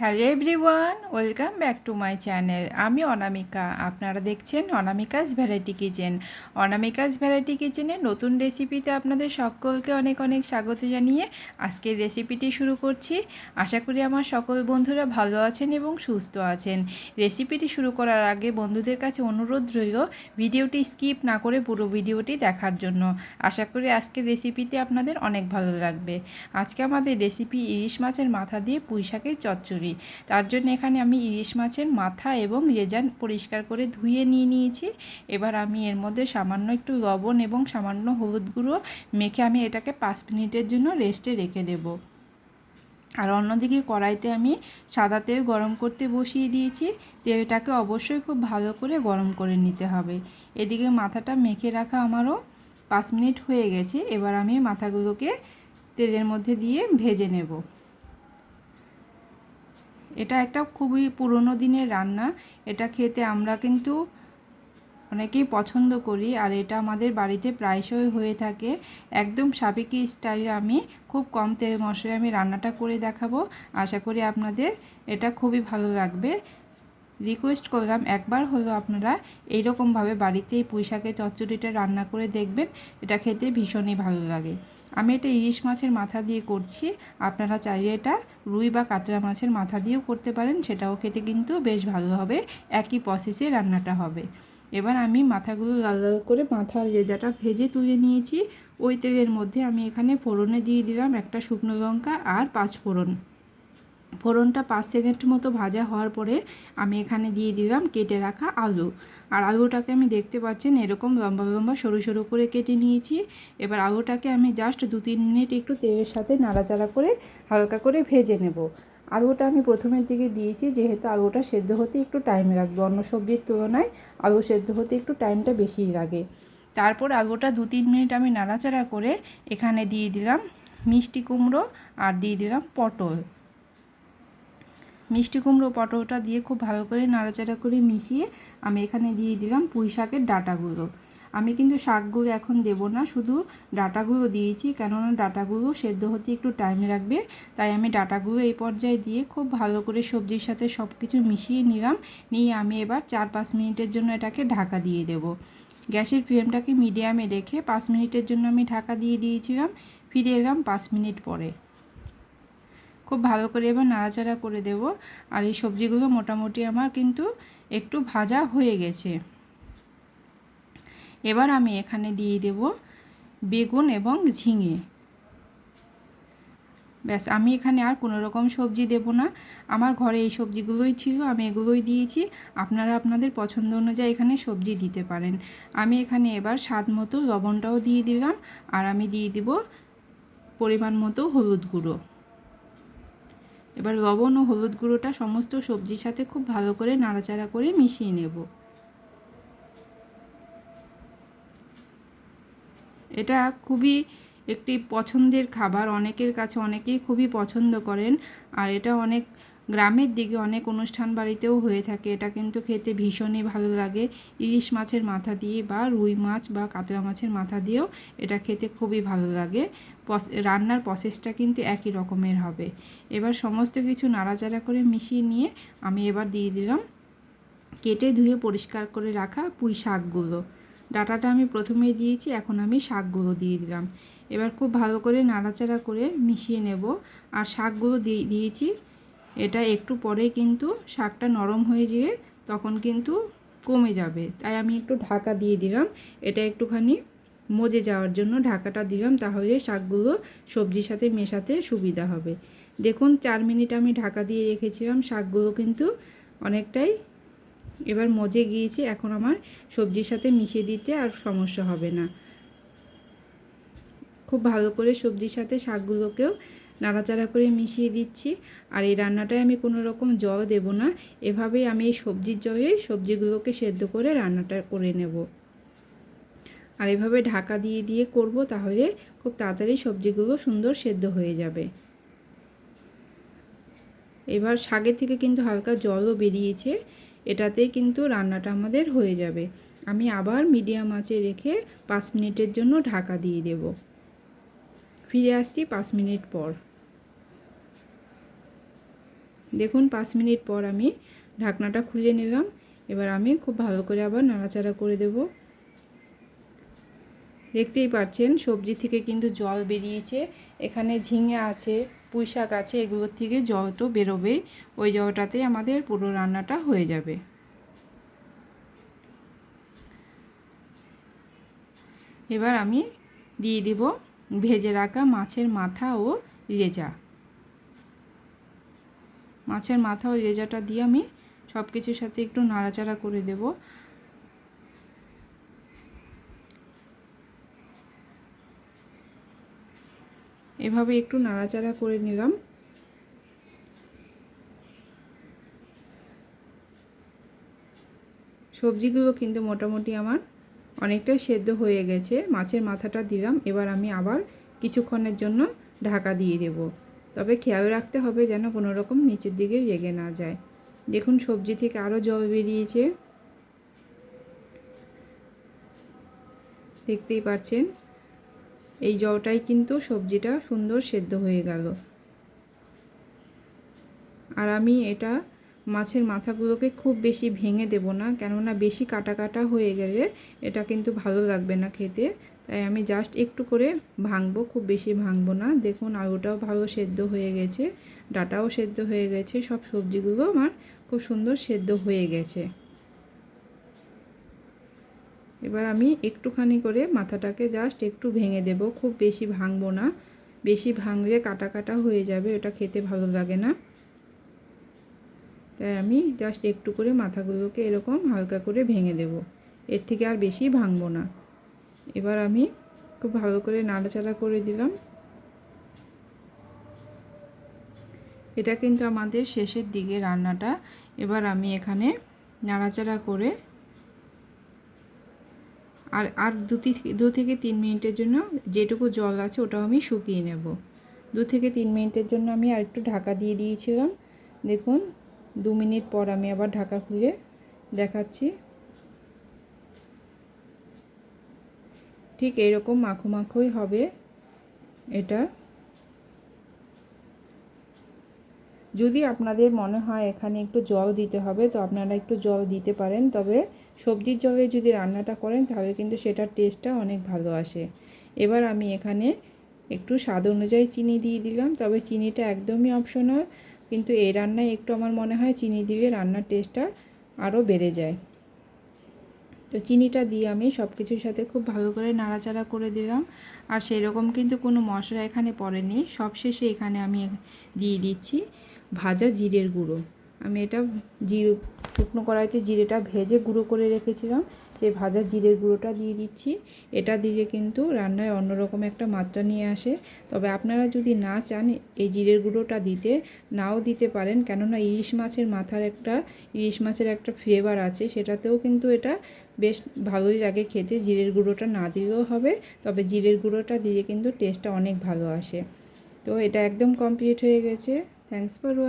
Hello everyone, welcome back to my channel. আমি অনামিকা, আপনারা দেখছেন Anamika's variety kitchen. Anamika's variety কিচেনের নতুন রেসিপিতে আপনাদের সকলকে অনেক অনেক স্বাগত জানিয়ে আজকের রেসিপিটি শুরু করছি। আশা করি আমার সকল বন্ধুরা ভালো আছেন এবং সুস্থ আছেন। রেসিপিটি শুরু করার আগে বন্ধুদের কাছে অনুরোধ রইল ভিডিওটি স্কিপ না করে পুরো ভিডিওটি দেখার জন্য। আশা করি আজকের রেসিপিটি আপনাদের অনেক ভালো লাগবে। আজকে আমাদের রেসিপি ইলিশ মাছের মাথা দিয়ে পুঁই শাকের চচ্চড়ি। তার জন্য এখানে আমি ইলিশ মাছের মাথা এবং লেজা পরিষ্কার করে ধুয়ে নিয়েছি। এবার আমি এর মধ্যে সামান্য একটু লবণ এবং সামান্য হলুদ গুঁড়ো মেখে আমি এটাকে 5 মিনিটের জন্য রেস্টে রেখে দেব। আর অন্যদিকে কড়াইতে আমি সাদা তেল গরম করতে বসিয়ে দিয়েছি। তেলটাকে অবশ্যই খুব ভালো করে গরম করে নিতে হবে। এদিকে মাথাটা মেখে রাখা আমারও 5 মিনিট হয়ে গেছে। এবার আমি মাথাগুলোকে তেলের মধ্যে দিয়ে ভেজে নেব। এটা একটা খুবই পুরনো দিনের রান্না। এটা খেতে আমরা কিন্তু অনেকেই পছন্দ করি, আর এটা আমাদের বাড়িতে প্রায়শই হয়ে থাকে। একদম সাবেকি স্টাইলে আমি খুব কম তেল মশলায় আমি রান্নাটা করে দেখাবো। আশা করি আপনাদের এটা খুবই ভালো লাগবে। রিকোয়েস্ট করলাম একবার হলো আপনারা এইরকমভাবে বাড়িতে পুঁই শাকের চচ্চড়িটা রান্না করে দেখবেন। এটা খেতে ভীষণই ভালো লাগে। আমি এটা ইলিশ মাছের মাথা দিয়ে করছি। আপনারা চাইলে এটা রুই বা কাতলা মাছের মাথা দিয়েও করতে পারেন, সেটাও খেতে কিন্তু বেশ ভালো হবে। একই প্রসেসে রান্নাটা হবে। এবার আমি মাথাগুলো লাল লাল করে মাথার লেজাটা ভেজে তুলে নিয়েছি। ওই তেলের মধ্যে আমি এখানে ফোড়নে দিয়ে দিলাম একটা শুকনো লঙ্কা আর 5 ফোড়ন। ফোড়নটা 5 সেকেন্ড মতো ভাজা হওয়ার পরে আমি এখানে দিয়ে দিলাম কেটে রাখা আলু। আর আলুটাকে আমি দেখতে পাচ্ছেন এরকম লম্বা লম্বা সরু সরু করে কেটে নিয়েছি। এবার আলুটাকে আমি জাস্ট 2-3 মিনিট একটু তেলের সাথে নাড়াচাড়া করে হালকা করে ভেজে নেব। আলুটা আমি প্রথমের দিকে দিয়েছি যেহেতু আলুটা সেদ্ধ হতে একটু টাইম লাগবে। অন্য সবজির তুলনায় আলু সেদ্ধ হতে একটু টাইমটা বেশি লাগে। তারপর আলুটা 2-3 মিনিট আমি নাড়াচাড়া করে এখানে দিয়ে দিলাম মিষ্টি কুমড়ো আর দিয়ে দিলাম পটল। মিষ্টি কুমড়ো পটলটা দিয়ে খুব ভালো করে নাড়াচাড়া করে মিশিয়ে আমি এখানে দিয়ে দিলাম পুঁই শাকের ডাঁটাগুলো। আমি কিন্তু শাকগুলো এখন দেব না, শুধু ডাঁটাগুলো দিয়েছি, কেননা ডাঁটাগুলো সেদ্ধ হতে একটু টাইম লাগবে। তাই আমি ডাঁটাগুলো এই পর্যায়ে দিয়ে খুব ভালো করে সবজির সাথে সব কিছু মিশিয়ে নিলাম। নিয়ে আমি এবার 4-5 মিনিটের জন্য এটাকে ঢাকা দিয়ে দেব। গ্যাসের ফ্লেমটাকে মিডিয়ামে রেখে 5 মিনিটের জন্য আমি ঢাকা দিয়ে দিয়েছিলাম। ফিরে এলাম 5 মিনিট পরে। খুব ভালো করে এবার নাড়াচাড়া করে দেব। আর এই সবজিগুলো মোটামুটি আমার কিন্তু একটু ভাজা হয়ে গেছে। এবার আমি এখানে দিয়ে দেব বেগুন এবং ঝিঙে। ব্যাস, আমি এখানে আর কোনো রকম সবজি দেব না। আমার ঘরে এই সবজিগুলোই ছিল, আমি এগুলোই দিয়েছি। আপনারা আপনাদের পছন্দ অনুযায়ী এখানে সবজি দিতে পারেন। আমি এখানে এবার স্বাদ মতো লবণটাও দিয়ে দিলাম। আর আমি দিয়ে দিব পরিমাণ মতো হলুদ গুঁড়ো। এবার লবণ ও হলুদ গুঁড়োটা সমস্ত সবজির সাথে খুব ভালো করে নাড়াচাড়া করে মিশিয়ে নেব। এটা খুবই একটি পছন্দের খাবার, অনেকের কাছে অনেকেই খুবই পছন্দ করেন। আর এটা অনেক গ্রামের দিকে অনেক অনুষ্ঠান বাড়িতেও হয়ে থাকে। এটা কিন্তু খেতে ভীষণই ভালো লাগে। ইলিশ মাছের মাথা দিয়ে বা রুই মাছ বা কাতলা মাছের মাথা দিয়েও এটা খেতে খুবই ভালো লাগে। রান্নার প্রসেসটা কিন্তু একই রকমের হবে। এবার সমস্ত কিছু নাড়াচাড়া করে মিশিয়ে নিয়ে আমি এবার দিয়ে দিলাম কেটে ধুয়ে পরিষ্কার করে রাখা পুঁই শাকগুলো। ডাঁটাটা আমি প্রথমেই দিয়েছি, এখন আমি শাকগুলো দিয়ে দিলাম। এবার খুব ভালো করে নাড়াচাড়া করে মিশিয়ে নেব। আর শাকগুলো দিয়েছি, এটা একটু পরে কিন্তু শাকটা নরম হয়ে যেয়ে তখন কিন্তু কমে যাবে, তাই আমি একটু ঢাকা দিয়ে দিলাম। এটা একটুখানি মজে যাওয়ার জন্য ঢাকাটা দিলাম, তাহলে শাকগুলো সবজির সাথে মেশাতে সুবিধা হবে। দেখুন 4 মিনিট আমি ঢাকা দিয়ে রেখেছিলাম, শাকগুলো কিন্তু অনেকটাই এবার মজে গিয়েছে। এখন আমার সবজির সাথে মিশিয়ে দিতে আর সমস্যা হবে না। খুব ভালো করে সবজির সাথে শাকগুলোকেও নাড়াচাড়া করে মিশিয়ে দিচ্ছি। আর এই রান্নাটায় আমি কোনো রকম জল দেব না, এভাবেই আমি এই সবজির জলেই সবজিগুলোকে সেদ্ধ করে রান্নাটা করে নেব। আর এভাবে ঢাকা দিয়ে দিয়ে করব, তাহলে খুব তাড়াতাড়ি সবজিগুলো সুন্দর সেদ্ধ হয়ে যাবে। এবার শাকের থেকে কিন্তু হালকা জলও বেরিয়েছে, এটাতেই কিন্তু রান্নাটা আমাদের হয়ে যাবে। আমি আবার মিডিয়াম আঁচে রেখে 5 মিনিটের জন্য ঢাকা দিয়ে দেব। ফিরে আসছি 5 মিনিট পর। দেখুন 5 মিনিট পর আমি ঢাকনাটা খুলে নিলাম। এবার আমি খুব ভালো করে আবার নাড়াচাড়া করে দেব। দেখতেই পাচ্ছেন সবজি থেকে কিন্তু জল বেরিয়েছে। এখানে ঝিঙে আছে, পুঁই শাক আছে, এগুলোর থেকে জল তো বেরোবেই। ওই জলটাতেই আমাদের পুরো রান্নাটা হয়ে যাবে। এবার আমি দিয়ে দিব ভেজে রাখা মাছের মাথা ও লেজা। মাছের মাথা ও লেজাটা দিয়ে আমি সব কিছুর সাথে একটু নাড়াচাড়া করে দেব। এভাবে একটু নাড়াচাড়া করে নিলাম। সবজিগুলো কিন্তু মোটামুটি আমার অনেকটাই সেদ্ধ হয়ে গেছে। মাছের মাথাটা দিলাম। এবার আমি আবার কিছুক্ষণের জন্য ঢাকা দিয়ে দেব। তবে খেয়াল রাখতে হবে যেন কোনো রকম নিচের দিকে লেগে না যায়। দেখুন সবজি থেকে আরও জল বেরিয়েছে, দেখতেই পাচ্ছেন। এই জলটাই কিন্তু সবজিটা সুন্দর সেদ্ধ হয়ে গেল। আর আমি এটা মাছের মাথাগুলোকে খুব বেশি ভেঙে দেব না, কেননা বেশি কাটা কাটা হয়ে গেলে এটা কিন্তু ভালো লাগবে না খেতে। তাই আমি জাস্ট একটু করে ভাঙবো, খুব বেশি ভাঙবো না। দেখুন আলুটাও ভালো সেদ্ধ হয়ে গেছে, ডাঁটাও সেদ্ধ হয়ে গেছে, সব সবজিগুলো আমার খুব সুন্দর সেদ্ধ হয়ে গেছে। এবার আমি একটুখানি করে মাথাটাকে জাস্ট একটু ভেঙে দেব, খুব বেশি ভাঙবো না। বেশি ভাঙলে কাটা কাটা হয়ে যাবে, এটা খেতে ভালো লাগে না। তাই আমি জাস্ট একটু করে মাথাগুলোকে এরকম হালকা করে ভেঙে দেব, এর থেকে আর বেশি ভাঙবো না। এবার আমি খুব ভালো করে নাড়াচাড়া করে দিলাম। এটা কিন্তু আমাদের শেষের দিকে রান্নাটা। এবার আমি এখানে নাড়াচাড়া করে আর 2 থেকে 3 মিনিটের জন্য যেটুকু জল আছে ওটাও আমি শুকিয়ে নেব। 2 থেকে 3 মিনিটের জন্য আমি আর একটু ঢাকা দিয়ে দিয়েছিলাম। দেখুন 2 মিনিট পর আমি আবার ঢাকা খুলে দেখাচ্ছি। ঠিক এরকম মাখো মাখোই হবে এটা। যদি আপনাদের মনে হয় এখানে একটু জল দিতে হবে তো আপনারা একটু জল দিতে পারেন, তবে সবজির জলে যদি রান্নাটা করেন তাহলে কিন্তু সেটার টেস্টটা অনেক ভালো আসে। এবার আমি এখানে একটু স্বাদ অনুযায়ী চিনি দিয়ে দিলাম, তবে চিনিটা একদমই অপশনাল, কিন্তু এই রান্নায় একটু আমার মনে হয় চিনি দিলে রান্নার টেস্টটা আরও বেড়ে যায়। তো চিনিটা দিয়ে আমি সব কিছুর সাথে খুব ভালো করে নাড়াচাড়া করে দিলাম। আর সেই রকম কিন্তু কোনো মশলা এখানে পড়েনি। সবশেষে এখানে আমি দিয়ে দিচ্ছি ভাজা জিরের গুঁড়ো। আমি এটা শুকনো কড়াইতে জিরেটা ভেজে গুঁড়ো করে রেখেছিলাম, সেই ভাজা জিরের গুঁড়োটা দিয়ে দিচ্ছি। এটা দিয়ে কিন্তু রান্নায় অন্যরকম একটা মাত্রা নিয়ে আসে। তবে আপনারা যদি না চান এই জিরের গুঁড়োটা দিতে, নাও দিতে পারেন, কেননা ইলিশ মাছের একটা ফ্লেভার আছে, সেটাতেও কিন্তু এটা বেশ ভালোই লাগে খেতে। জিরের গুঁড়োটা না দিলেও হবে, তবে জিরের গুঁড়োটা দিয়ে কিন্তু টেস্টটা অনেক ভালো আসে। তো এটা একদম কমপ্লিট হয়ে গেছে। Thanks for watching.